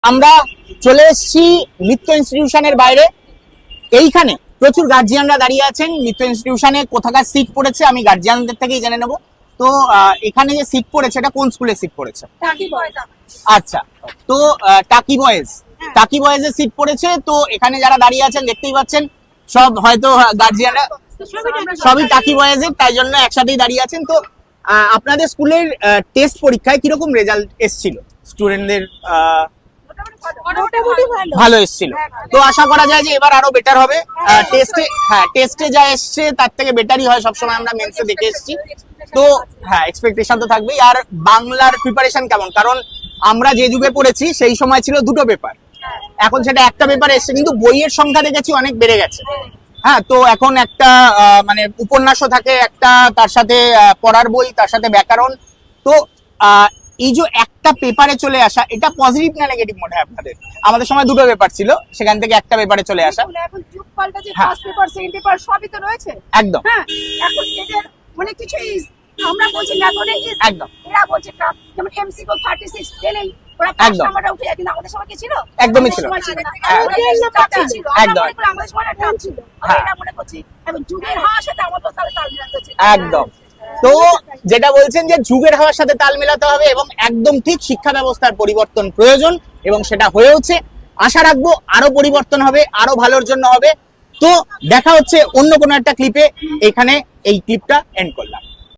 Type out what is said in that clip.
আমরা চলে এসেছি মিত্র ইনস্টিটিউশনের বাইরে। এইখানে প্রচুর গার্জিয়ানরা দাঁড়িয়ে আছেন। মিত্র ইনস্টিটিউশনে কোথাকার সিট পড়েছে আমি গার্জিয়ানদের থেকেই জেনে নেব। তো এখানে যে সিট পড়েছে এটা কোন স্কুলে সিট পড়েছে? আচ্ছা, তো টাকি বয়েজের সিট পড়েছে। তো এখানে যারা দাঁড়িয়ে আছেন দেখতেই পাচ্ছেন সব হয়তো গার্জিয়ানরা সবই টাকি বয়েজের, তাই জন্য একসাথেই দাঁড়িয়ে আছেন। তো আপনাদের স্কুলের টেস্ট পরীক্ষায় কিরকম রেজাল্ট এসেছিল স্টুডেন্টদের? ভালো এসেছিল। তো আশা করা যায় যে এবার আরো বেটার হবে। টেস্টে যা এসছে তার থেকে বেটারই হয় সবসময়, আমরা মেন্সে দেখে এসেছি। তো এক্সপেকটেশন তো থাকবেই। আর বাংলার প্রিপারেশন কেমন? কারণ আমরা যে যুগে পড়েছি সেই সময় ছিল দুটো পেপার, এখন সেটা একটা পেপার এসছে, কিন্তু বইয়ের সংখ্যা দেখেছি অনেক বেড়ে গেছে। তো এখন একটা মানে উপন্যাসও থাকে একটা, তার সাথে পড়ার বই, তার সাথে ব্যাকরণ। তো এই যে একটা পেপারে চলে আসা, এটা পজিটিভ না নেগেটিভ মনে হয় আপনাদের? আমাদের সময় দুটো পেপার ছিল, সেখান থেকে একটা পেপারে চলে আসা। এখন যুগ পাল্টেছে, ফার্স্ট পেপার সেকেন্ড পেপার সবই তো রয়েছে। একদম। এখন এদের অনেক কিছু আমরা বলছি না করে একদম, এরা বলছে যেমন এমসিকিউ 36 পেলেই ওরা একদম নাম্বারটা উঠে যায়, কিন্তু আমাদের সময় কি ছিল? একদমই ছিল। একদম একদম আমাদের সময় টাফ ছিল। আমরা মনে করছি এবং যুগের হাওয়ার সাথে আমাদের তালে তাল মিলাতে হচ্ছে। একদম। তো যেটা বলছেন যে যুগের হাওয়ার সাথে তাল মেলাতে হবে এবং একদম ঠিক, শিক্ষা ব্যবস্থার পরিবর্তন প্রয়োজন এবং সেটা হয়েওছে। আশা রাখবো আরো পরিবর্তন হবে, আরো ভালোর জন্য হবে। তো দেখা হচ্ছে অন্য কোনো একটা ক্লিপে। এখানে এই ক্লিপটা এন্ড করলাম।